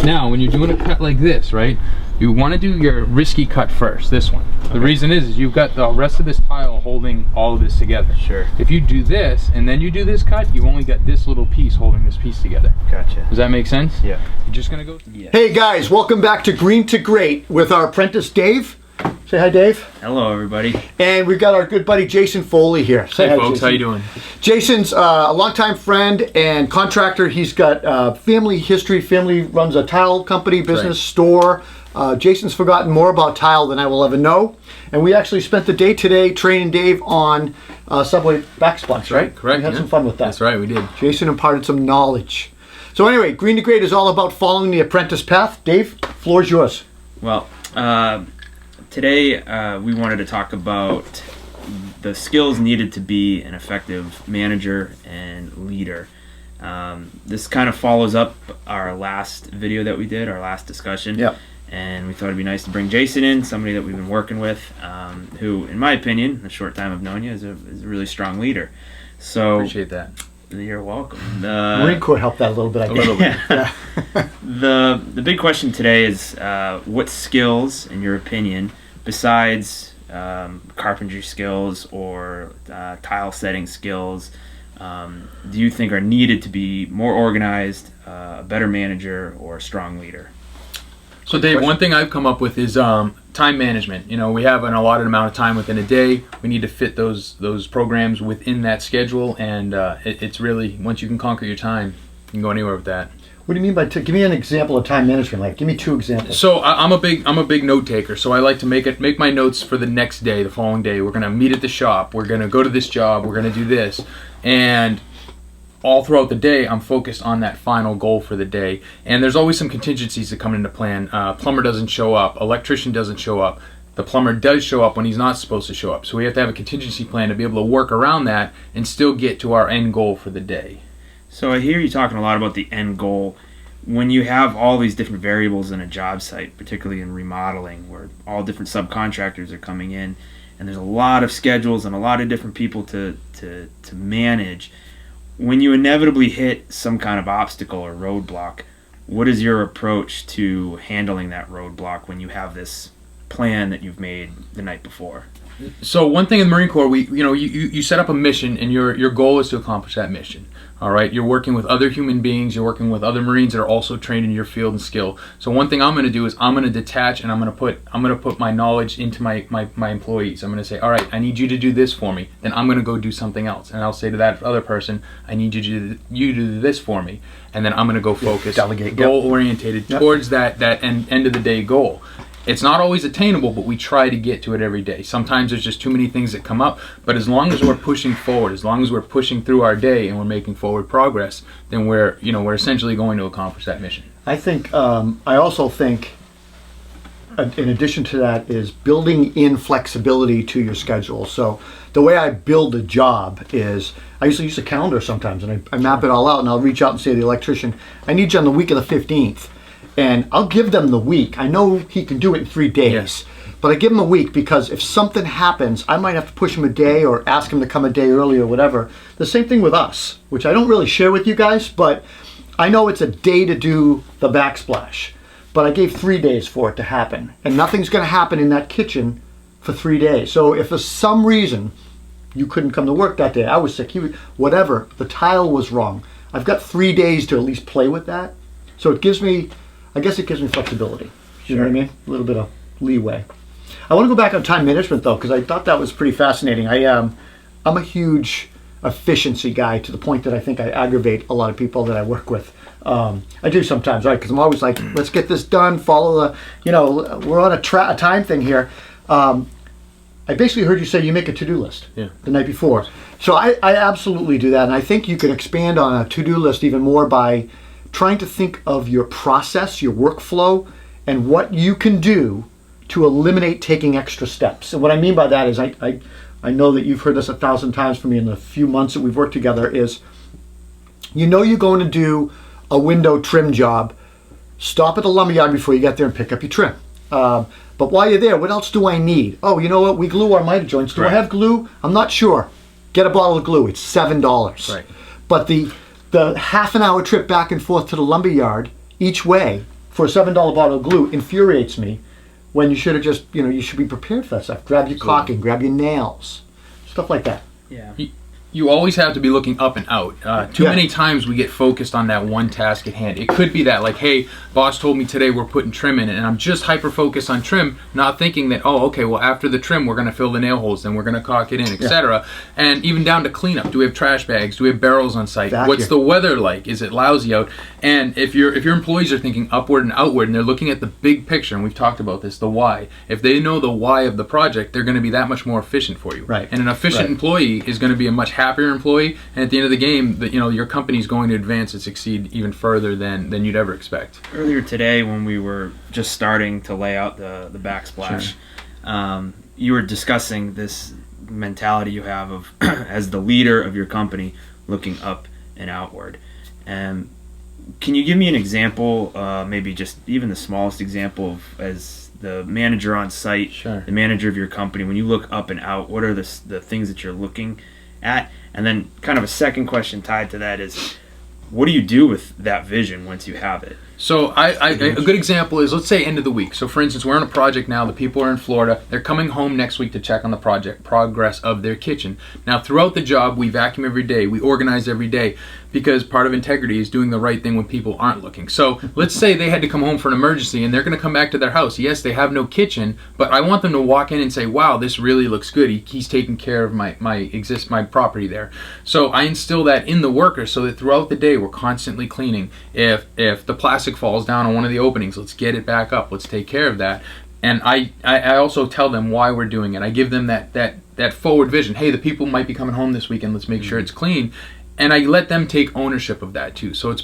Now, when you're doing a cut like this, right, you want to do your risky cut first, this one. Okay. The reason is you've got the rest of this tile holding all of this together. Sure. If you do this and then you do this cut, you've only got this little piece holding this piece together. Gotcha. Does that make sense? Yeah. You're just going to go... Yeah. Hey guys, welcome back to Green to Great with our apprentice Dave. Say hi, Dave. Hello, everybody. And we've got our good buddy Jason Foley here. Say hey hi, folks, Jason. how you doing? Jason's a longtime friend and contractor. He's got family history. Family runs a tile company, business store. Jason's forgotten more about tile than I will ever know. And we actually spent the day today training Dave on subway backsplash, right? Correct. We had some fun with that. That's right, we did. Jason imparted some knowledge. So anyway, Green to Great is all about following the apprentice path. Dave, floor's yours. Well, today we wanted to talk about the skills needed to be an effective manager and leader. This kind of follows up our last video that we did, our last discussion. Yep. And we thought it'd be nice to bring Jason in, somebody that we've been working with, who, in my opinion, in the short time I've known you, is a really strong leader. So Appreciate that. You're welcome. Marine Corps helped that a little bit, I think. A little bit. Yeah. The big question today is what skills, in your opinion, besides carpentry skills or tile setting skills, do you think are needed to be more organized, a better manager, or a strong leader? So Dave, one thing I've come up with is time management. You know, we have an allotted amount of time within a day. We need to fit those programs within that schedule, and it's really, once you can conquer your time, you can go anywhere with that. What do you mean by give me an example of time management? Like, give me 2 examples. So I'm a big note taker. So I like to make my notes for the next day, the following day. We're gonna meet at the shop. We're gonna go to this job. We're gonna do this, and all throughout the day, I'm focused on that final goal for the day. And there's always some contingencies that come into plan. Plumber doesn't show up. Electrician doesn't show up. The plumber does show up when he's not supposed to show up. So we have to have a contingency plan to be able to work around that and still get to our end goal for the day. So I hear you talking a lot about the end goal. When you have all these different variables in a job site, particularly in remodeling, where all different subcontractors are coming in, and there's a lot of schedules and a lot of different people to manage, when you inevitably hit some kind of obstacle or roadblock, what is your approach to handling that roadblock when you have this plan that you've made the night before? So one thing in the Marine Corps, you set up a mission, and your goal is to accomplish that mission. All right, you're working with other human beings, you're working with other Marines that are also trained in your field and skill. So one thing I'm going to do is I'm going to detach, and I'm going to put my knowledge into my employees. I'm going to say, all right, I need you to do this for me. Then I'm going to go do something else, and I'll say to that other person, I need you to do this for me. And then I'm going to go focus, delegate, goal orientated towards that end of the day goal. It's not always attainable, but we try to get to it every day. Sometimes there's just too many things that come up, but as long as we're pushing forward, as long as we're pushing through our day and we're making forward progress, then we're essentially going to accomplish that mission. I think, I also think, in addition to that, is building in flexibility to your schedule. So the way I build a job is, I usually use a calendar sometimes, and I map it all out, and I'll reach out and say to the electrician, I need you on the week of the 15th. And I'll give them the week. I know he can do it in 3 days, yes, but I give him a week because if something happens, I might have to push him a day or ask him to come a day early or whatever. The same thing with us, which I don't really share with you guys, but I know it's a day to do the backsplash, but I gave 3 days for it to happen, and nothing's going to happen in that kitchen for 3 days. So if for some reason you couldn't come to work that day, I was sick, whatever, the tile was wrong, I've got 3 days to at least play with that. So it gives me, I guess it gives me flexibility. You know what I mean? A little bit of leeway. I want to go back on time management though, because I thought that was pretty fascinating. I'm a huge efficiency guy to the point that I think I aggravate a lot of people that I work with. I do sometimes, right? Because I'm always like, let's get this done, follow the, we're on a time thing here. I basically heard you say you make a to-do list the night before. So I absolutely do that. And I think you can expand on a to-do list even more by trying to think of your process, your workflow, and what you can do to eliminate taking extra steps. And what I mean by that is, I know that you've heard this 1,000 times from me in the few months that we've worked together, is you're going to do a window trim job, stop at the lumberyard before you get there and pick up your trim. But while you're there, what else do I need? Oh, you know what? We glue our miter joints. Do I have glue? I'm not sure. Get a bottle of glue. It's $7. Right. But the half an hour trip back and forth to the lumberyard each way for a $7 bottle of glue infuriates me, when you should have just, you should be prepared for that stuff. Grab your caulking, grab your nails, stuff like that. Yeah. You always have to be looking up and out. Too many times we get focused on that one task at hand. It could be that, like, hey, boss told me today we're putting trim in it, and I'm just hyper-focused on trim, not thinking that, oh, okay, well, after the trim, we're going to fill the nail holes, then we're going to caulk it in, etc. And even down to cleanup. Do we have trash bags? Do we have barrels on site? What's the weather like? Is it lousy out? And if your employees are thinking upward and outward, and they're looking at the big picture, and we've talked about this, the why. If they know the why of the project, they're going to be that much more efficient for you. Right. And an efficient employee is going to be a much happier employee. And at the end of the game, your company is going to advance and succeed even further than you'd ever expect. Earlier today, when we were just starting to lay out the backsplash, you were discussing this mentality you have of as the leader of your company, looking up and outward. And can you give me an example, maybe just even the smallest example of, as the manager on site, the manager of your company, when you look up and out, what are the things that you're looking at? And then kind of a second question tied to that is, what do you do with that vision once you have it? So a good example is, let's say, end of the week. So for instance, we're on a project now. The people are in Florida. They're coming home next week to check on the project progress of their kitchen. Now, throughout the job, we vacuum every day. We organize every day, because part of integrity is doing the right thing when people aren't looking. So let's say they had to come home for an emergency and they're going to come back to their house. Yes, they have no kitchen, but I want them to walk in and say, wow, this really looks good. He's taking care of my property there. So I instill that in the workers so that throughout the day we're constantly cleaning. If the plastic falls down on one of the openings, let's get it back up. Let's take care of that. And I also tell them why we're doing it. I give them that forward vision. Hey, the people might be coming home this weekend. Let's make sure it's clean. And I let them take ownership of that too. So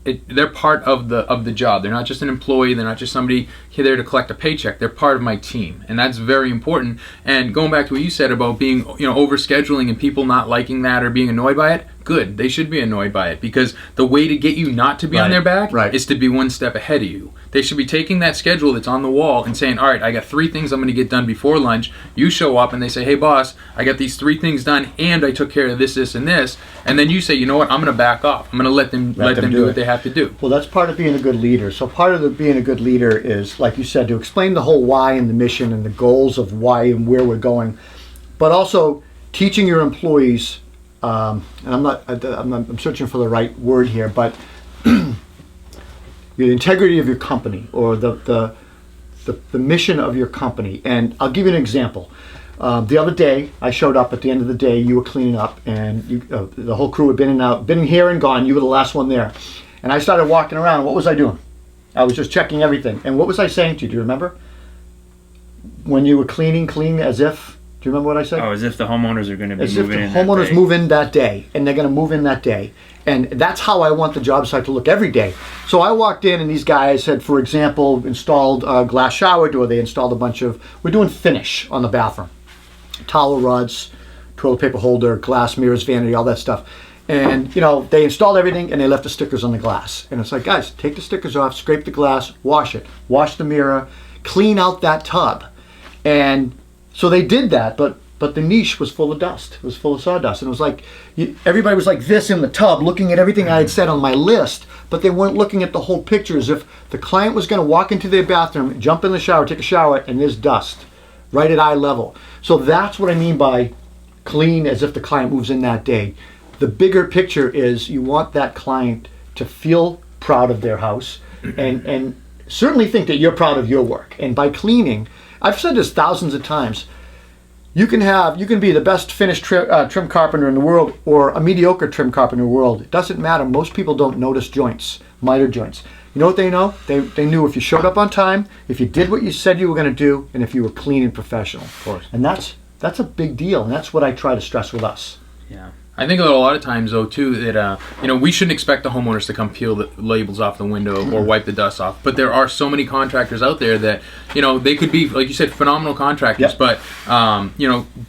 they're part of the job. They're not just an employee. They're not just somebody there to collect a paycheck. They're part of my team, and that's very important. And going back to what you said about being over scheduling and people not liking that or being annoyed by it, good. They should be annoyed by it, because the way to get you not to be on their back is to be one step ahead of you. They should be taking that schedule that's on the wall and saying, all right, I got 3 things I'm going to get done before lunch. You show up and they say, hey, boss, I got these 3 things done and I took care of this, this, and this. And then you say, you know what, I'm going to back off. I'm going to let them do what they have to do. Well, that's part of being a good leader. So part of being a good leader is, like you said, to explain the whole why and the mission and the goals of why and where we're going, but also teaching your employees, and I'm searching for the right word here, but the integrity of your company, or the mission of your company. And I'll give you an example. The other day, I showed up at the end of the day. You were cleaning up, and the whole crew had been here and gone. You were the last one there. And I started walking around. What was I doing? I was just checking everything. And what was I saying to you? Do you remember? When you were cleaning as if... Do you remember what I said? Oh, as if the homeowners are going to be moving in that day. As if the homeowners move in that day, and they're going to move in that day. And that's how I want the job site to look every day. So I walked in, and these guys had, for example, installed a glass shower door. They installed a bunch of... We're doing finish on the bathroom. Towel rods, toilet paper holder, glass mirrors, vanity, all that stuff. And, they installed everything, and they left the stickers on the glass. And it's like, guys, take the stickers off, scrape the glass, wash it, wash the mirror, clean out that tub. And so they did that, but the niche was full of dust. It was full of sawdust. And it was like, everybody was like this in the tub, looking at everything I had said on my list, but they weren't looking at the whole picture, as if the client was going to walk into their bathroom, jump in the shower, take a shower, and there's dust right at eye level. So that's what I mean by clean as if the client moves in that day. The bigger picture is you want that client to feel proud of their house and certainly think that you're proud of your work. And by cleaning, I've said this thousands of times, you can be the best finished trim carpenter in the world or a mediocre trim carpenter in the world. It doesn't matter. Most people don't notice joints, miter joints. You know what they know? They knew if you showed up on time, if you did what you said you were going to do, and if you were clean and professional. Of course. And that's a big deal, and that's what I try to stress with us. Yeah. I think that a lot of times, though, too, that we shouldn't expect the homeowners to come peel the labels off the window or wipe the dust off. But there are so many contractors out there that they could be, like you said, phenomenal contractors. Yep. But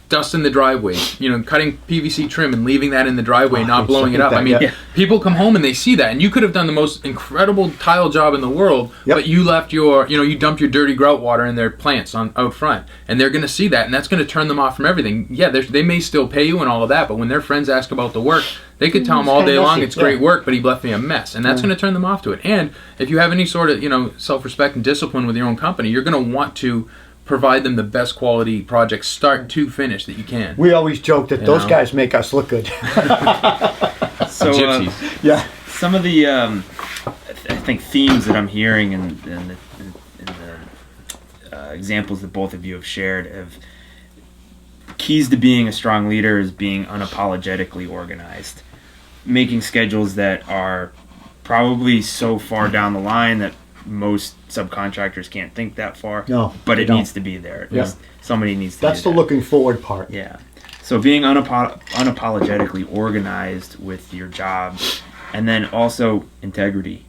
dust in the driveway, cutting PVC trim and leaving that in the driveway, not blowing it up. I mean, People come home and they see that, and you could have done the most incredible tile job in the world, but you left you dumped your dirty grout water in their plants out front, and they're going to see that, and that's going to turn them off from everything. Yeah, they may still pay you and all of that, but when their friends ask about the work, they could tell them all day long it's great work, but he left me a mess, and that's going to turn them off to it. And if you have any sort of self-respect and discipline with your own company, you're going to want to provide them the best quality projects, start to finish, that you can. We always joke that those guys make us look good. So, yeah. Some of the, I think, themes that I'm hearing in the examples that both of you have shared of keys to being a strong leader is being unapologetically organized, making schedules that are probably so far down the line that most subcontractors can't think that far. No, but it needs to be there. Yeah. Somebody needs to. That's the looking forward part. Yeah. So being unapologetically organized with your job, and then also integrity.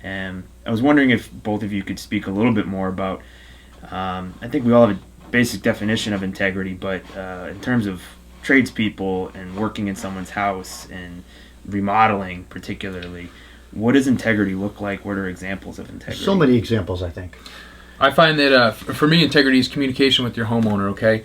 And I was wondering if both of you could speak a little bit more about. I think we all have a basic definition of integrity, but in terms of tradespeople and working in someone's house and remodeling, particularly, what does integrity look like? What are examples of integrity? So many examples, I think. I find that for me, integrity is communication with your homeowner. Okay.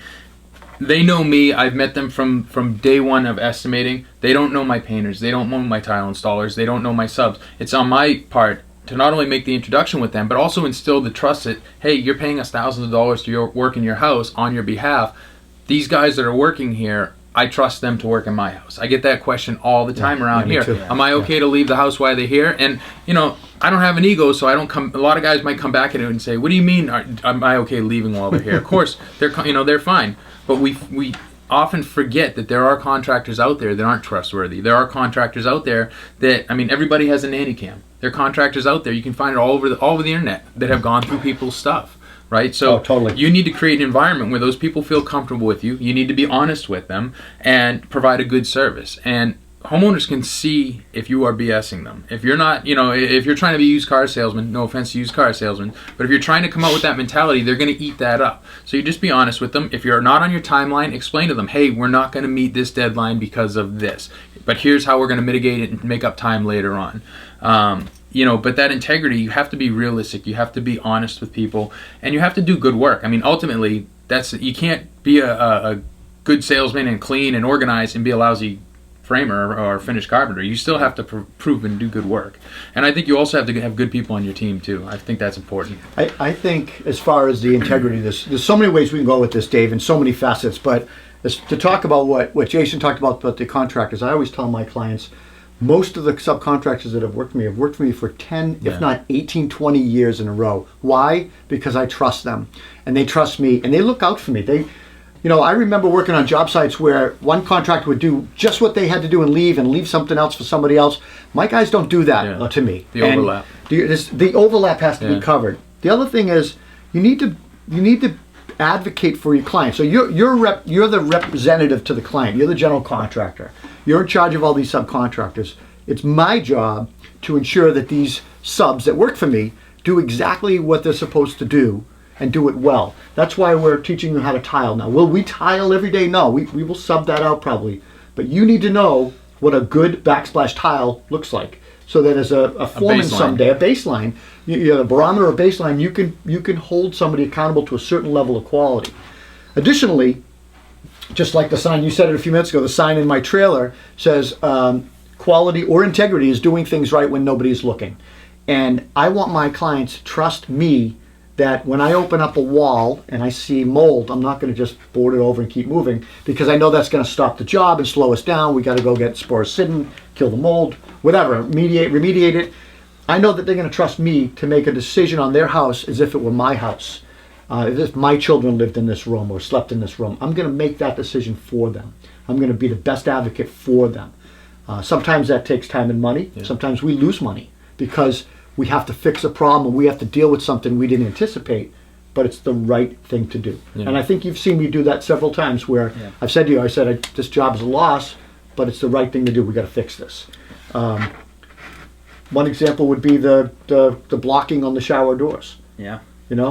They know me. I've met them from day one of estimating. They don't know my painters. They don't know my tile installers. They don't know my subs. It's on my part to not only make the introduction with them, but also instill the trust that, hey, you're paying us thousands of dollars to work in your house on your behalf. These guys that are working here, I trust them to work in my house. I get that question all the time around here. Am I okay to leave the house while they're here? And, I don't have an ego, so I don't come. A lot of guys might come back at it and say, what do you mean, am I okay leaving while they're here? Of course, they're fine. But we often forget that there are contractors out there that aren't trustworthy. There are contractors out there that, everybody has a nanny cam. There are contractors out there, you can find it all over the internet, that have gone through people's stuff, right? So totally. You need to create an environment where those people feel comfortable with you. You need to be honest with them and provide a good service. And homeowners can see if you are BSing them. If you're not, if you're trying to be a used car salesman, no offense to used car salesmen, but if you're trying to come out with that mentality, they're going to eat that up. So you just be honest with them. If you're not on your timeline, explain to them, hey, we're not going to meet this deadline because of this, but here's how we're going to mitigate it and make up time later on. But that integrity, you have to be realistic. You have to be honest with people, and you have to do good work. Ultimately, you can't be a good salesman and clean and organized and be a lousy framer or finished carpenter. You still have to prove and do good work. And I think you also have to have good people on your team too. I think that's important. I think as far as the integrity, there's so many ways we can go with this, Dave, and so many facets. But to talk about what Jason talked about the contractors, I always tell my clients, most of the subcontractors that have worked for me for 10, if not 18, 20 years in a row. Why? Because I trust them, and they trust me, and they look out for me. I remember working on job sites where one contractor would do just what they had to do and leave something else for somebody else. My guys don't do that to me. The overlap. The overlap has to be covered. The other thing is you need to advocate for your client. So you're the representative to the client. You're the general contractor. You're in charge of all these subcontractors. It's my job to ensure that these subs that work for me do exactly what they're supposed to do and do it well. That's why we're teaching them how to tile now. Will we tile every day? No, we will sub that out probably. But you need to know what a good backsplash tile looks like, so that as a foreman someday, a baseline, you have a barometer or baseline, you can hold somebody accountable to a certain level of quality. Additionally, just like the sign, you said it a few minutes ago, the sign in my trailer says quality or integrity is doing things right when nobody's looking. And I want my clients to trust me that when I open up a wall and I see mold, I'm not going to just board it over and keep moving, because I know that's going to stop the job and slow us down. We got to go get sporocidin, kill the mold, whatever, remediate it. I know that they're going to trust me to make a decision on their house as if it were my house. If my children lived in this room or slept in this room, I'm going to make that decision for them. I'm going to be the best advocate for them. Sometimes that takes time and money. Yeah. Sometimes we lose money because we have to fix a problem, and we have to deal with something we didn't anticipate, but it's the right thing to do. Yeah. And I think you've seen me do that several times where I've said to you, this job is a loss, but it's the right thing to do. We got to fix this. One example would be the blocking on the shower doors. Yeah. Any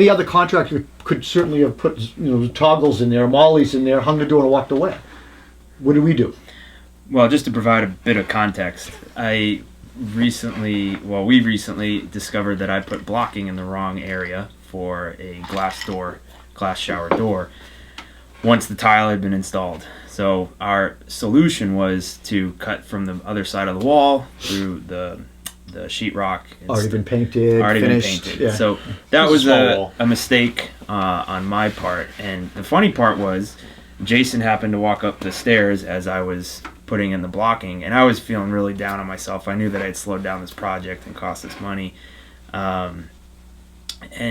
other contractor could certainly have put toggles in there, mollies in there, hung the door and walked away. What do? Well, just to provide a bit of context, we recently discovered that I put blocking in the wrong area for a glass shower door, once the tile had been installed. So our solution was to cut from the other side of the wall through the sheetrock. Already been painted, finished. Yeah. So that was a a mistake on my part. And the funny part was, Jason happened to walk up the stairs as I was putting in the blocking, and I was feeling really down on myself. I knew that I'd slowed down this project and cost us money. And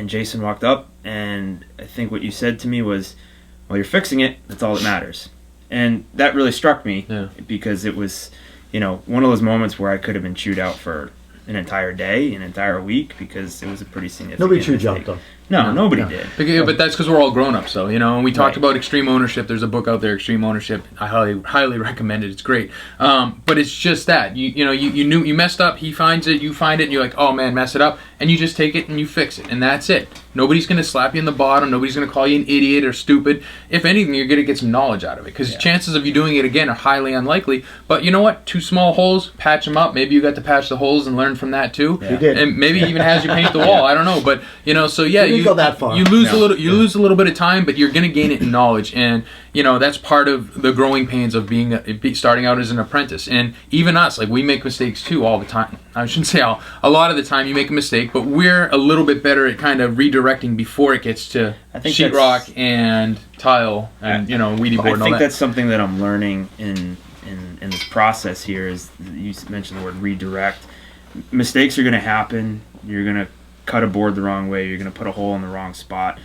Jason walked up, and I think what you said to me was, well, you're fixing it. That's all that matters. And that really struck me, because it was, one of those moments where I could have been chewed out for an entire day, an entire week, because it was a pretty significant Nobody chewed you mistake. out, though. No, nobody did. But that's because we're all grown-ups, though, and we talked about extreme ownership. There's a book out there, Extreme Ownership. I highly recommend it. It's great. But it's just that you knew you messed up. He finds it, you find it, and you're like, oh man, mess it up, and you just take it and you fix it, and that's it. Nobody's gonna slap you in the bottom. Nobody's gonna call you an idiot or stupid. If anything, you're gonna get some knowledge out of it, because chances of you doing it again are highly unlikely. But you know what? 2 small holes, patch them up. Maybe you got to patch the holes and learn from that too. You did. And maybe even has you paint the wall. I don't know, but so yeah, you didn't go that far. You lose lose a little bit of time, but you're gonna gain it in knowledge, and that's part of the growing pains of starting out as an apprentice. And even us, like, we make mistakes too all the time. I shouldn't say all. A lot of the time you make a mistake, but we're a little bit better at kind of redirecting before it gets to sheetrock and tile and weedy board. I think that's something that I'm learning in this process here. Is you mentioned the word redirect. Mistakes are going to happen. You're going to cut a board the wrong way. You're going to put a hole in the wrong spot.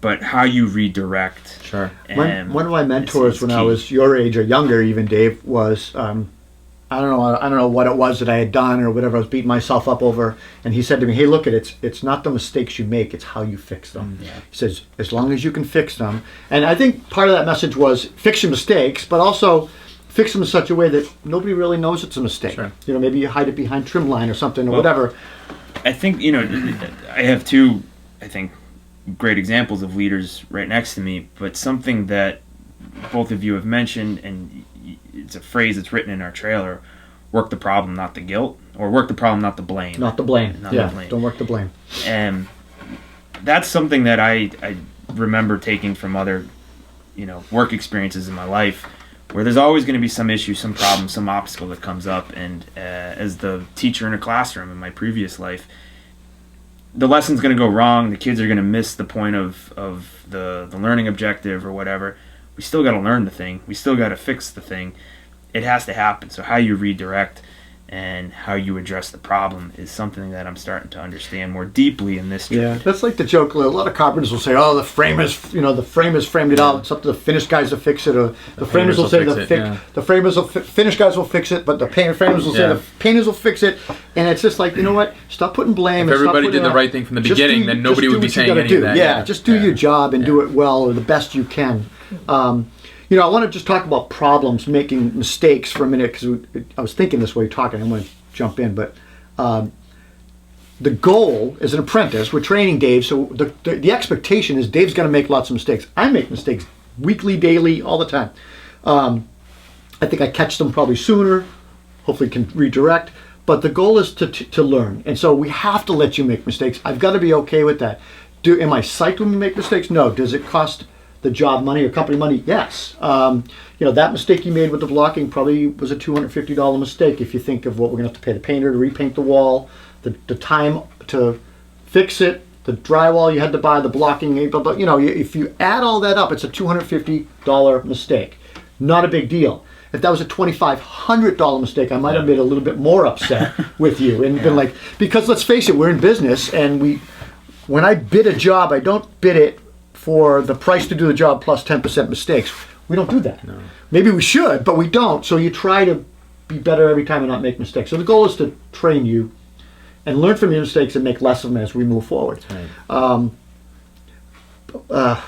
But how you redirect. Sure. One of my mentors when I was your age or younger, even Dave, was I don't know what it was that I had done or whatever I was beating myself up over, and he said to me, "Hey, look, it's not the mistakes you make; it's how you fix them." Yeah. He says, "As long as you can fix them," and I think part of that message was fix your mistakes, but also fix them in such a way that nobody really knows it's a mistake. Sure. Maybe you hide it behind trim line or something or whatever. I think I have 2, great examples of leaders right next to me, but something that both of you have mentioned, and it's a phrase that's written in our trailer: work the problem, not the guilt, or work the problem, not the blame. Not the blame. Not the blame. Don't work the blame. And that's something that I remember taking from other work experiences in my life, where there's always going to be some issue, some problem, some obstacle that comes up. And as the teacher in a classroom in my previous life, the lesson's going to go wrong. The kids are going to miss the point of the learning objective or whatever. We still got to learn the thing. We still got to fix the thing. It has to happen. So how you redirect and how you address the problem is something that I'm starting to understand more deeply in this trade. Yeah, that's like the joke. A lot of carpenters will say, "Oh, the framers framed it out. It's up to the finish guys to fix it." Or the framers will say finish guys will fix it, but the framers will say the painters will fix it. And it's just like, you know what? Stop putting blame. If everybody did the right thing from the beginning, then nobody would be saying any of that. Yeah, just do your job and do it well or the best you can. I want to just talk about problems, making mistakes for a minute, because I was thinking this while you're talking. I'm going to jump in, but the goal as an apprentice, we're training Dave, so the expectation is Dave's going to make lots of mistakes. I make mistakes weekly, daily, all the time. I think I catch them probably sooner, hopefully can redirect, but the goal is to learn. And so we have to let you make mistakes. I've got to be okay with that. Am I psyched when we make mistakes? No. Does it cost the job money or company money? Yes. That mistake you made with the blocking probably was a $250 mistake if you think of what we're going to have to pay the painter to repaint the wall, the time to fix it, the drywall you had to buy, the blocking, blah, blah, if you add all that up, it's a $250 mistake. Not a big deal. If that was a $2,500 mistake, I might have been a little bit more upset with you and been like, because let's face it, we're in business, and when I bid a job, I don't bid it for the price to do the job plus 10% mistakes. We don't do that. No. Maybe we should, but we don't. So you try to be better every time and not make mistakes. So the goal is to train you and learn from your mistakes and make less of them as we move forward. Right.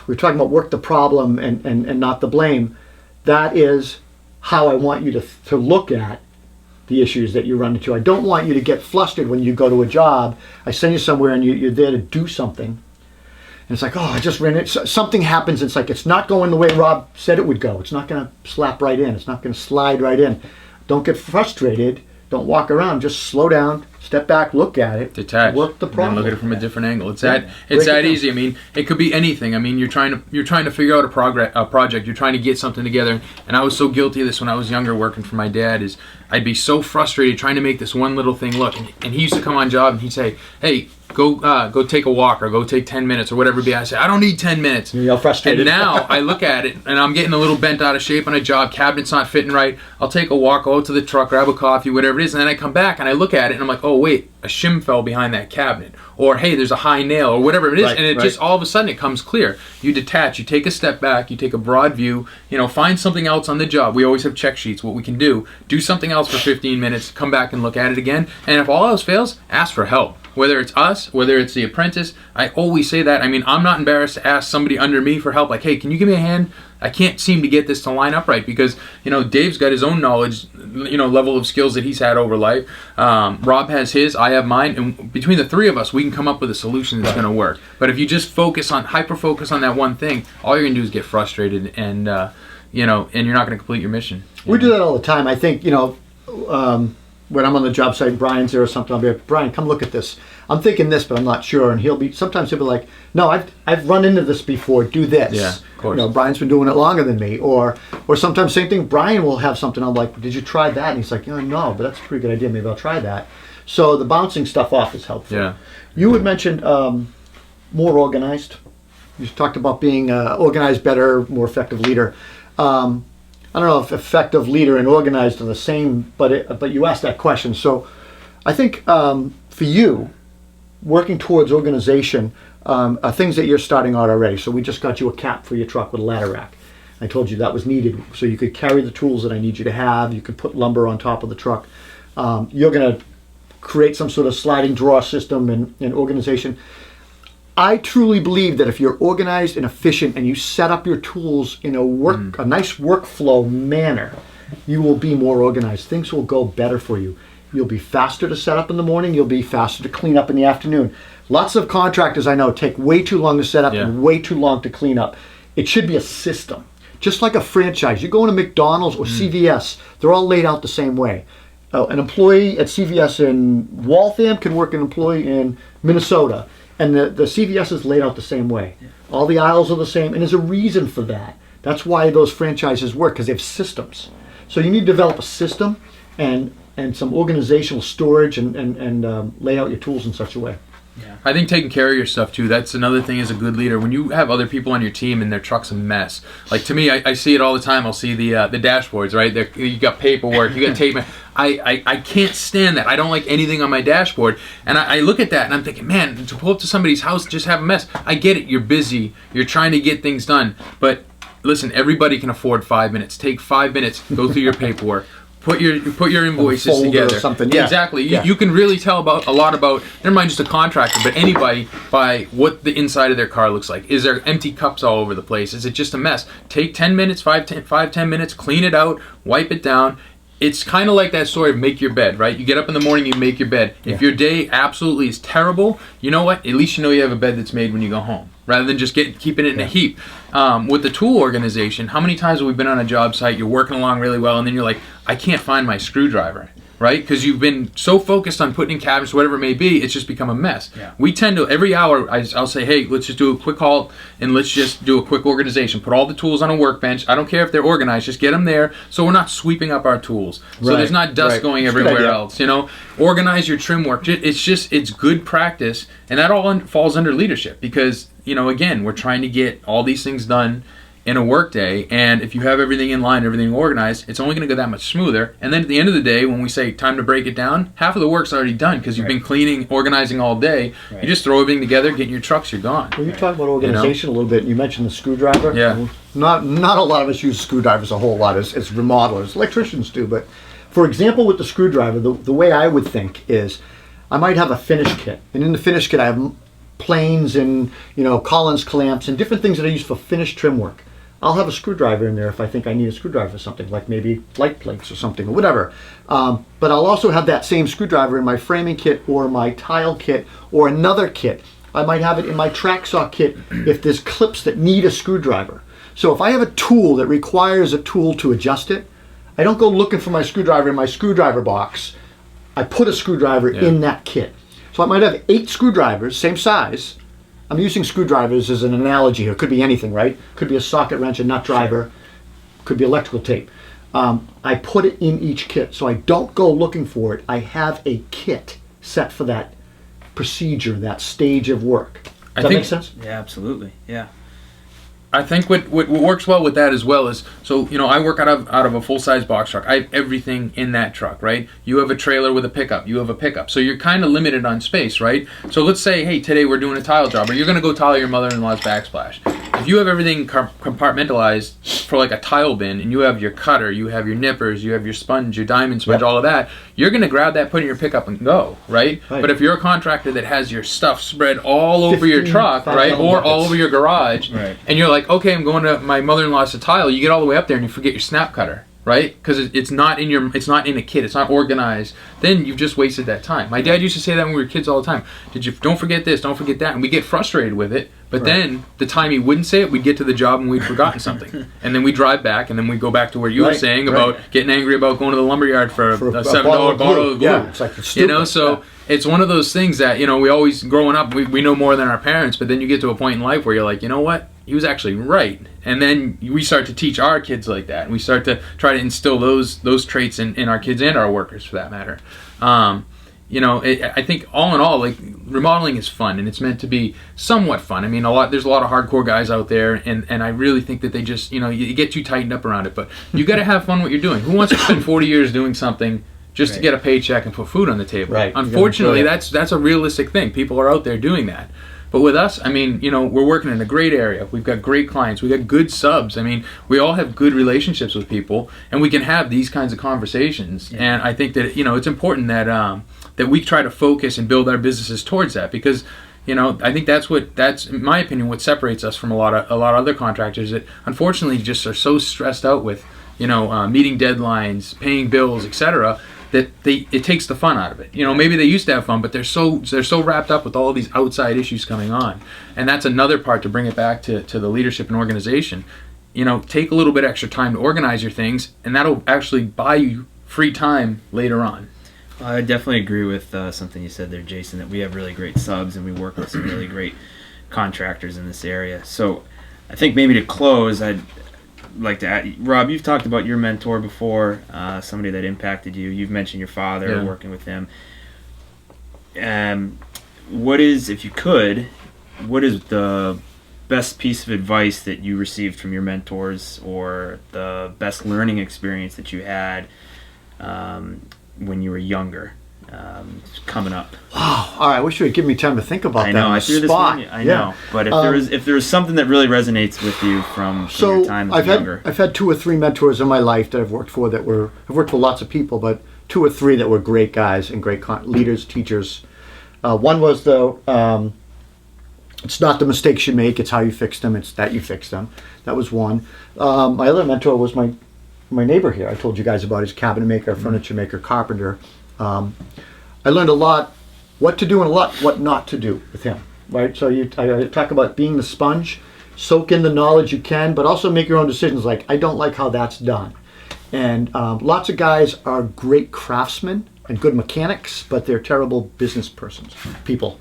We're talking about work the problem and not the blame. That is how I want you to look at the issues that you run into. I don't want you to get flustered when you go to a job. I send you somewhere and you're there to do something. it's like, oh, I just ran it. Something happens. It's like it's not going the way Rob said it would go. It's not going to slap right in. It's not going to slide right in. Don't get frustrated. Don't walk around. Just slow down, step back, look at it, detach, work the problem, and look at it from a different angle. It's that easy. I mean, it could be anything. I mean, you're trying to figure out a project. You're trying to get something together. And I was so guilty of this when I was younger, working for my dad. Is I'd be so frustrated trying to make this one little thing look. And he used to come on job and he'd say, "Hey, go take a walk or go take 10 minutes or whatever it be." I say, "I don't need 10 minutes." You're frustrated. And now I look at it and I'm getting a little bent out of shape on a job. Cabinet's not fitting right. I'll take a walk, go out to the truck, grab a coffee, whatever it is, and then I come back and I look at it and I'm like, "Oh wait, a shim fell behind that cabinet," or "Hey, there's a high nail," or whatever it is, and it just all of a sudden it comes clear. You detach, you take a step back, you take a broad view, find something else on the job. We always have check sheets, what we can do something else for 15 minutes, come back and look at it again, and if all else fails, ask for help. Whether it's us, whether it's the apprentice, I always say that. I mean, I'm not embarrassed to ask somebody under me for help. Like, "Hey, can you give me a hand? I can't seem to get this to line up right," because Dave's got his own knowledge, level of skills that he's had over life. Rob has his, I have mine, and between the three of us, we can come up with a solution that's going to work. But if you just hyper focus on that one thing, all you're going to do is get frustrated, and and you're not going to complete your mission. We do that all the time. I think when I'm on the job site, Brian's there or something, I'll be like, "Brian, come look at this. I'm thinking this, but I'm not sure." And sometimes he'll be like, "No, I've run into this before. Do this." Yeah, of course. Brian's been doing it longer than me. Or sometimes same thing. Brian will have something. I'm like, "Did you try that?" And he's like, "No, but that's a pretty good idea. Maybe I'll try that." So the bouncing stuff off is helpful. Yeah. You had mentioned more organized. You talked about being organized, better, more effective leader. I don't know if effective leader and organized are the same, but you asked that question. So I think for you, working towards organization are things that you're starting out already. So we just got you a cap for your truck with a ladder rack. I told you that was needed so you could carry the tools that I need you to have. You could put lumber on top of the truck. You're going to create some sort of sliding drawer system and organization. I truly believe that if you're organized and efficient and you set up your tools in a nice workflow manner, you will be more organized. Things will go better for you. You'll be faster to set up in the morning. You'll be faster to clean up in the afternoon. Lots of contractors I know take way too long to set up and way too long to clean up. It should be a system. Just like a franchise. You go into McDonald's or CVS, they're all laid out the same way. An employee at CVS in Waltham can work an employee in Minnesota. And the CVS is laid out the same way. Yeah. All the aisles are the same, and there's a reason for that. That's why those franchises work, because they have systems. So you need to develop a system and some organizational storage and lay out your tools in such a way. Yeah. I think taking care of your stuff too, that's another thing as a good leader. When you have other people on your team and their truck's a mess, like to me, I see it all the time. I'll see the dashboards, right? You got paperwork, you got tape. I can't stand that. I don't like anything on my dashboard. And I look at that and I'm thinking, man, to pull up to somebody's house, just have a mess. I get it. You're busy. You're trying to get things done. But listen, everybody can afford 5 minutes. Take 5 minutes, go through your paperwork. Put your invoices together. Or something. Yeah, exactly. You can really tell a lot about, never mind just a contractor, but anybody by what the inside of their car looks like. Is there empty cups all over the place? Is it just a mess? Take 10 minutes, 10 minutes, clean it out, wipe it down. It's kind of like that story of make your bed, right? You get up in the morning, you make your bed. If your day absolutely is terrible, you know what? At least you know you have a bed that's made when you go home, rather than just keeping it in a heap. With the tool organization, how many times have we been on a job site, you're working along really well, and then you're like, I can't find my screwdriver, right? Because you've been so focused on putting in cabinets, whatever it may be, it's just become a mess. Yeah. We tend to, every hour, I'll say, hey, let's just do a quick halt, and let's just do a quick organization. Put all the tools on a workbench. I don't care if they're organized, just get them there so we're not sweeping up our tools. So there's not dust going everywhere else, Organize your trim work. It's good practice, and that all falls under leadership because, again, we're trying to get all these things done in a work day, and if you have everything in line, everything organized, it's only going to go that much smoother. And then at the end of the day, when we say time to break it down, half of the work's already done because you've been cleaning, organizing all day. Right. You just throw everything together, get in your trucks, you're gone. Well, you talked about organization a little bit. You mentioned the screwdriver. Yeah. Not a lot of us use screwdrivers a whole lot as remodelers. Electricians do, but for example, with the screwdriver, the way I would think is I might have a finish kit, and in the finish kit I have planes and Collins clamps and different things that I use for finish trim work. I'll have a screwdriver in there if I think I need a screwdriver for something, like maybe light plates or something or whatever. But I'll also have that same screwdriver in my framing kit or my tile kit or another kit I might have it in my track saw kit if there's clips that need a screwdriver. So if I have a tool that requires a tool to adjust it, I don't go looking for my screwdriver in my screwdriver box. I put a screwdriver in that kit. So I might have 8 screwdrivers, same size. I'm using screwdrivers as an analogy here. It could be anything, right? Could be a socket wrench, a nut driver, could be electrical tape. I put it in each kit, so I don't go looking for it. I have a kit set for that procedure, that stage of work. Does that make sense? Yeah, absolutely. Yeah. I think what works well with that as well is, so, you know, I work out of a full-size box truck. I have everything in that truck, right? You have a trailer with a pickup. You have a pickup. So you're kind of limited on space, right? So let's say, hey, today we're doing a tile job, or you're going to go tile your mother-in-law's backsplash. If you have everything compartmentalized for like a tile bin, and you have your cutter, you have your nippers, you have your sponge, your diamond sponge, all of that, you're going to grab that, put it in your pickup, and go, right? But if you're a contractor that has your stuff spread all over your truck, right, or all over your garage, and you're like, okay, I'm going to my mother-in-law's to tile, you get all the way up there and you forget your snap cutter, right? Because it's not in a kit, it's not organized. Then you've just wasted that time. My dad used to say that when we were kids all the time. Don't forget this, don't forget that, and we get frustrated with it. But then the time he wouldn't say it, we'd get to the job and we'd forgotten something, and then we drive back, and then we go back to where you were saying about getting angry about going to the lumberyard for a $7 bottle of glue. Yeah, it's like stupid. You know, so it's one of those things that, you know, we always, growing up, we know more than our parents, but then you get to a point in life where you're like, you know what? He was actually right. And then we start to teach our kids like that, and we start to try to instill those traits in our kids and our workers, for that matter. You know, I think all in all, like, remodeling is fun, and it's meant to be somewhat fun. I mean, there's a lot of hardcore guys out there, and I really think that they just, you know, you get too tightened up around it. But you got to have fun what you're doing. Who wants to spend 40 years doing something just to get a paycheck and put food on the table? Unfortunately, that's a realistic thing. People are out there doing that. But with us, I mean, you know, we're working in a great area. We've got great clients. We've got good subs. I mean, we all have good relationships with people, and we can have these kinds of conversations. Yeah. And I think that, you know, it's important that that we try to focus and build our businesses towards that, because, you know, I think that's in my opinion what separates us from a lot of other contractors that unfortunately just are so stressed out with, you know, meeting deadlines, paying bills, etc., that it takes the fun out of it. You know, maybe they used to have fun, but they're so wrapped up with all of these outside issues coming on. And that's another part to bring it back to the leadership and organization. You know, take a little bit extra time to organize your things, and that'll actually buy you free time later on. I definitely agree with something you said there, Jason, that we have really great subs and we work with some really great contractors in this area. So I think maybe to close, I'd like to add, Rob, you've talked about your mentor before, somebody that impacted you. You've mentioned your father, working with him. What is the best piece of advice that you received from your mentors, or the best learning experience that you had when you were younger, coming up? Wow! All right, I wish you would give me time to think about that. I know. I threw this one. I know. But if there is something that really resonates with you from your time as younger, I've had 2 or 3 mentors in my life that I've worked for I've worked for lots of people, but 2 or 3 that were great guys and great leaders, teachers. One was it's not the mistakes you make, it's how you fix them. It's that you fix them. That was one. My other mentor was my neighbor here. I told you guys about his cabinet maker, furniture maker, carpenter. I learned a lot what to do and a lot what not to do with him, right? So I talk about being the sponge, soak in the knowledge you can, but also make your own decisions, like, I don't like how that's done. And lots of guys are great craftsmen and good mechanics, but they're terrible business people.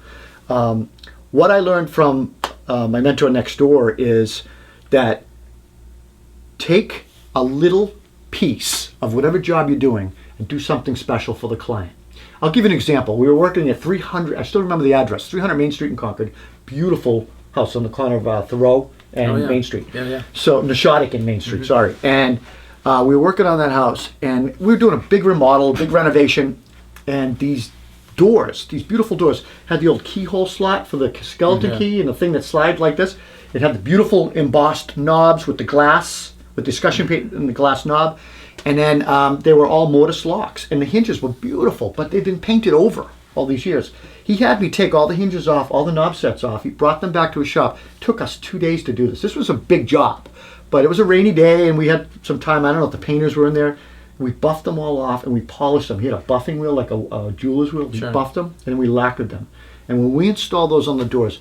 What I learned from my mentor next door is that take a little piece of whatever job you're doing and do something special for the client. I'll give you an example. We were working at 300, I still remember the address, 300 Main Street in Concord. Beautiful house on the corner of Thoreau and Main Street. So, Nishotic and Main Street, sorry. And we were working on that house, and we were doing a big remodel, big renovation, and these doors, these beautiful doors, had the old keyhole slot for the skeleton key and the thing that slides like this. It had the beautiful embossed knobs with the glass, with discussion paint in the glass knob. And then they were all mortise locks, and the hinges were beautiful, but they'd been painted over all these years. He had me take all the hinges off, all the knob sets off. He brought them back to his shop. It took us 2 days to do this. This was a big job, but it was a rainy day, and we had some time. I don't know if the painters were in there. we buffed them all off and we polished them. He had a buffing wheel, like a jeweler's wheel. We buffed them and we lacquered them. And when we installed those on the doors,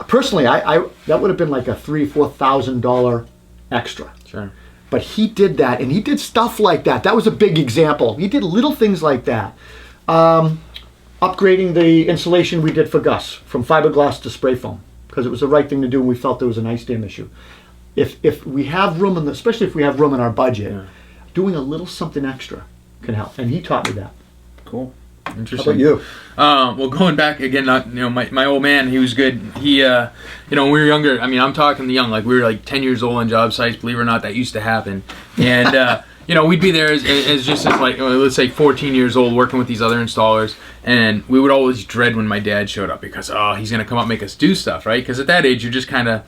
personally, I that would have been like a $3,000-4,000 extra. Sure. But he did that, and he did stuff like that. That was a big example. He did little things like that. Upgrading the insulation we did for Gus from fiberglass to spray foam because it was the right thing to do, and we felt there was an ice dam issue. If we have room especially if we have room in our budget, doing a little something extra can help. And he taught me that. Cool. Interesting. How about you? Well, going back again, my old man, he was good. He, when we were younger, I mean, I'm talking young, like we were like 10 years old on job sites. Believe it or not, that used to happen. And we'd be there as like, let's say 14 years old, working with these other installers, and we would always dread when my dad showed up because he's gonna come up and make us do stuff, right? Because at that age, you're just kind of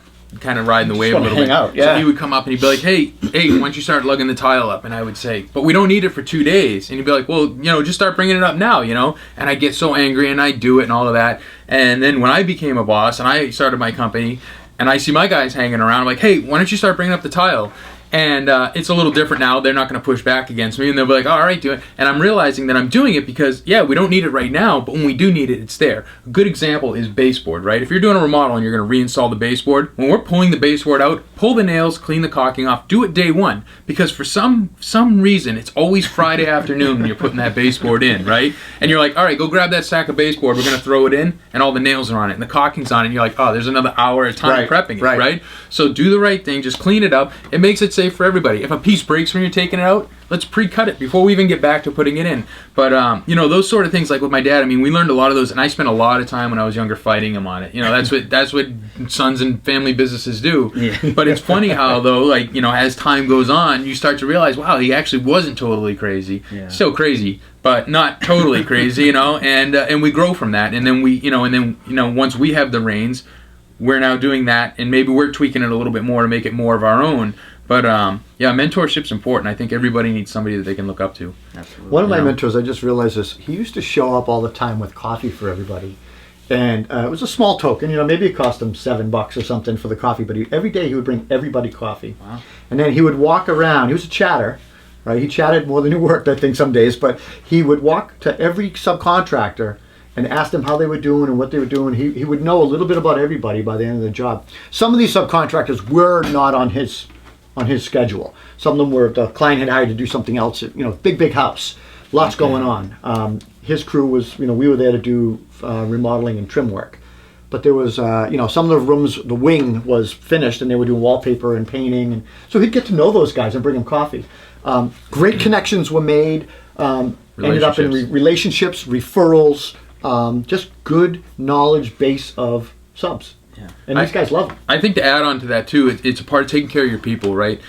riding the wave a little bit. Out, yeah. So he would come up and he'd be like, hey, why don't you start lugging the tile up? And I would say, but we don't need it for 2 days. And he'd be like, well, just start bringing it up now, And I'd get so angry and I'd do it and all of that. And then when I became a boss and I started my company and I see my guys hanging around, I'm like, hey, why don't you start bringing up the tile? And it's a little different now. They're not going to push back against me. And they'll be like, all right, do it. And I'm realizing that I'm doing it because, we don't need it right now, but when we do need it, it's there. A good example is baseboard, right? If you're doing a remodel and you're going to reinstall the baseboard, when we're pulling the baseboard out, pull the nails, clean the caulking off, do it day one. Because for some reason, it's always Friday afternoon when you're putting that baseboard in, right? And you're like, all right, go grab that sack of baseboard. We're going to throw it in, and all the nails are on it, and the caulking's on it. And you're like, oh, there's another hour of time prepping it, right? So do the right thing. Just clean it up. It makes it safe for everybody. If a piece breaks when you're taking it out, let's pre-cut it before we even get back to putting it in. But those sort of things, like with my dad, I mean, we learned a lot of those, and I spent a lot of time when I was younger fighting him on it. That's what sons and family businesses do. Yeah. But it's funny how though, like, as time goes on, you start to realize, wow, he actually wasn't totally crazy. Yeah. Still crazy, but not totally crazy, and we grow from that. And then once we have the reins, we're now doing that, and maybe we're tweaking it a little bit more to make it more of our own. But mentorship's important. I think everybody needs somebody that they can look up to. Absolutely. One of my mentors, I just realized this, he used to show up all the time with coffee for everybody. And it was a small token, maybe it cost him $7 or something for the coffee, but every day he would bring everybody coffee. Wow. And then he would walk around. He was a chatter, right? He chatted more than he worked, I think, some days, but he would walk to every subcontractor and ask them how they were doing and what they were doing. He would know a little bit about everybody by the end of the job. Some of these subcontractors were not on his schedule. Some of them were, the client had hired to do something else, big house, lots going on. His crew was, we were there to do remodeling and trim work. But there was, some of the rooms, the wing was finished and they were doing wallpaper and painting. And so he'd get to know those guys and bring them coffee. Great connections were made, ended up in relationships, referrals, just good knowledge base of subs. Yeah. And these guys love them. I think to add on to that too, it's a part of taking care of your people, right?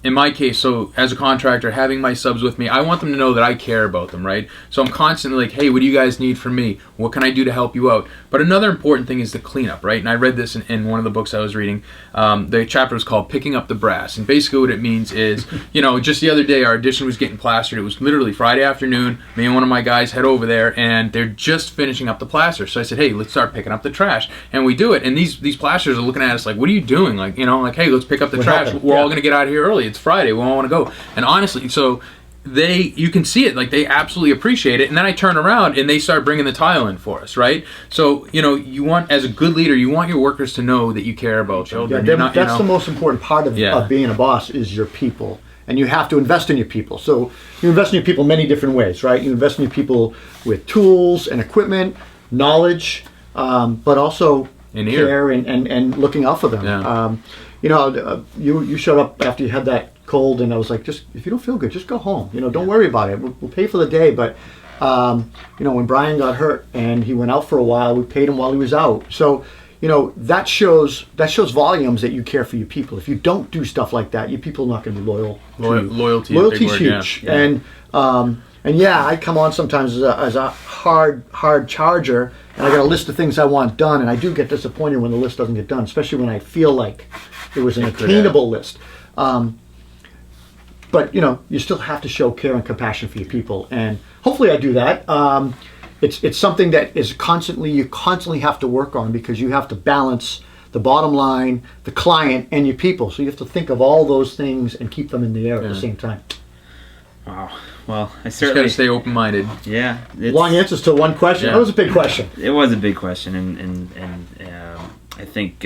In my case, so as a contractor, having my subs with me, I want them to know that I care about them, right? So I'm constantly like, hey, what do you guys need from me? What can I do to help you out? But another important thing is the cleanup, right? And I read this in one of the books I was reading. The chapter was called Picking Up the Brass. And basically what it means is, just the other day our addition was getting plastered. It was literally Friday afternoon. Me and one of my guys head over there and they're just finishing up the plaster. So I said, hey, let's start picking up the trash. And we do it. And these plasters are looking at us like, what are you doing? Like, hey, let's pick up the trash. We're all going to get out of here early. It's Friday. We all want to go. And honestly, so you can see it, like they absolutely appreciate it. And then I turn around and they start bringing the tile in for us, right? So, you want, as a good leader, you want your workers to know that you care about children. Yeah, that's the most important part of being a boss is your people. And you have to invest in your people. So you invest in your people many different ways, right? You invest in your people with tools and equipment, knowledge, but also care and looking out for them. Yeah. You showed up after you had that cold, and I was like, just if you don't feel good, just go home. Don't worry about it. We'll pay for the day. But when Brian got hurt and he went out for a while, we paid him while he was out. So that shows volumes that you care for your people. If you don't do stuff like that, your people are not going to be loyal. Loyalty's huge. Yeah. And I come on sometimes as a hard charger, and I got a list of things I want done, and I do get disappointed when the list doesn't get done, especially when I feel like it was an attainable list. But you still have to show care and compassion for your people, and hopefully I do that. It's something that is you constantly have to work on, because you have to balance the bottom line, the client, and your people. So you have to think of all those things and keep them in the air at the same time. Wow. Well, I Just got certainly to stay open-minded. Yeah. Long answers to one question. Yeah. That was a big question. It was a big question, and I think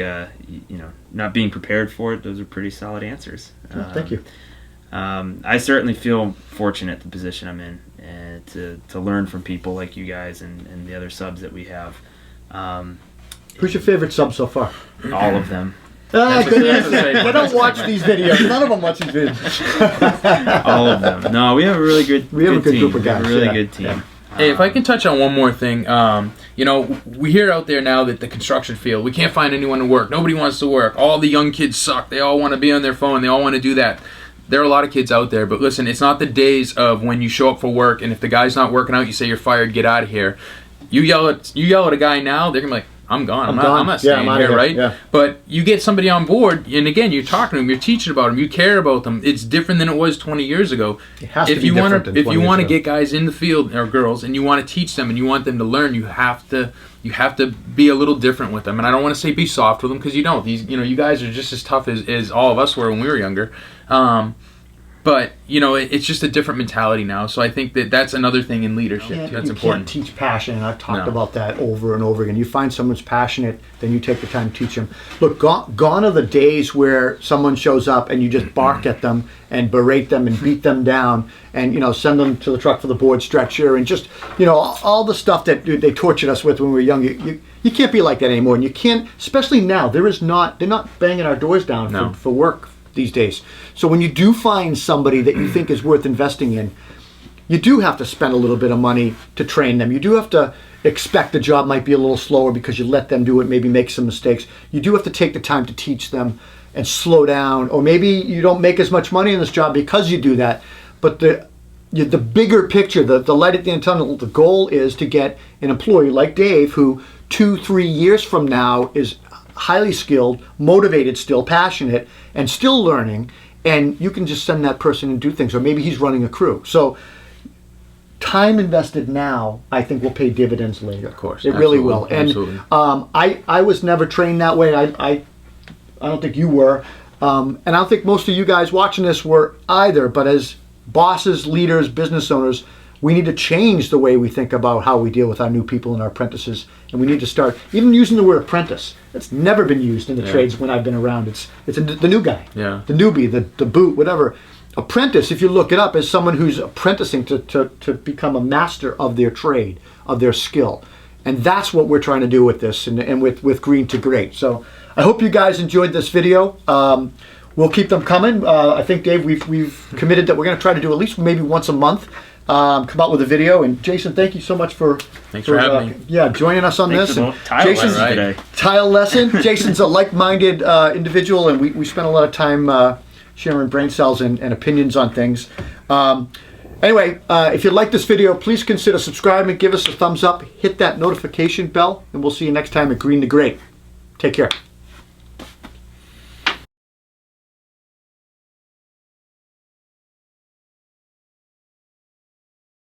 not being prepared for it, those are pretty solid answers. Thank you. I certainly feel fortunate the position I'm in, and to learn from people like you guys and the other subs that we have. Who's your favorite sub so far? All of them. Good answer. say. I don't watch these videos. None of them watch these videos. All of them. No, we have a really good. We have a good team. group of We have guys, a really yeah. good team. Yeah. Hey, if I can touch on one more thing, we hear out there now that the construction field, we can't find anyone to work. Nobody wants to work. All the young kids suck. They all want to be on their phone. They all want to do that. There are a lot of kids out there, but listen, it's not the days of when you show up for work and if the guy's not working out, you say you're fired, get out of here. You yell at a guy now, they're gonna be like, I'm gone. I'm not staying outta here, right? Yeah. But you get somebody on board, and again, you're talking to them, you're teaching about them, you care about them. It's different than it was 20 years ago. It has to If be you different want than to, if 20 you years want to ago. get guys in the field or girls, and you want to teach them, and you want them to learn, you have to be a little different with them. And I don't want to say be soft with them because you don't. You guys are just as tough as all of us were when we were younger. But it's just a different mentality now. So I think that's another thing in leadership. That's important. You can't teach passion, and I've talked No. about that over and over again. You find someone's passionate, then you take the time to teach them. Look, gone are the days where someone shows up and you just bark at them and berate them and beat them down and send them to the truck for the board stretcher and just all the stuff that they tortured us with when we were young. You can't be like that anymore, and you can't, especially now. They're not banging our doors down No. for work these days. So when you do find somebody that you think is worth investing in, you do have to spend a little bit of money to train them. You do have to expect the job might be a little slower because you let them do it, maybe make some mistakes. You do have to take the time to teach them and slow down, or maybe you don't make as much money in this job because you do that. But the bigger picture, the light at the end of the tunnel, the goal is to get an employee like Dave who 2-3 years from now is highly skilled, motivated still, passionate, and still learning, and you can just send that person and do things, or maybe he's running a crew. So time invested now, I think, will pay dividends later. Of course. It really will. And Absolutely. I was never trained that way. I don't think you were. And I don't think most of you guys watching this were either. But as bosses, leaders, business owners, we need to change the way we think about how we deal with our new people and our apprentices. And we need to start even using the word apprentice. It's never been used in the trades when I've been around. It's the new guy, the newbie, the boot, whatever. Apprentice, if you look it up, is someone who's apprenticing to become a master of their trade, of their skill. And that's what we're trying to do with this and with Green to Great. So I hope you guys enjoyed this video. We'll keep them coming. I think, Dave, we've committed that we're going to try to do at least maybe once a month. Come out with a video. And Jason, thank you so much for having me. Yeah, joining us on Thanks this. for And the tile Jason's lesson today. tile lesson. Jason's a like-minded individual, and we spent a lot of time sharing brain cells and opinions on things. Anyway, if you like this video, please consider subscribing, give us a thumbs up, hit that notification bell, and we'll see you next time at Green to Great. Take care.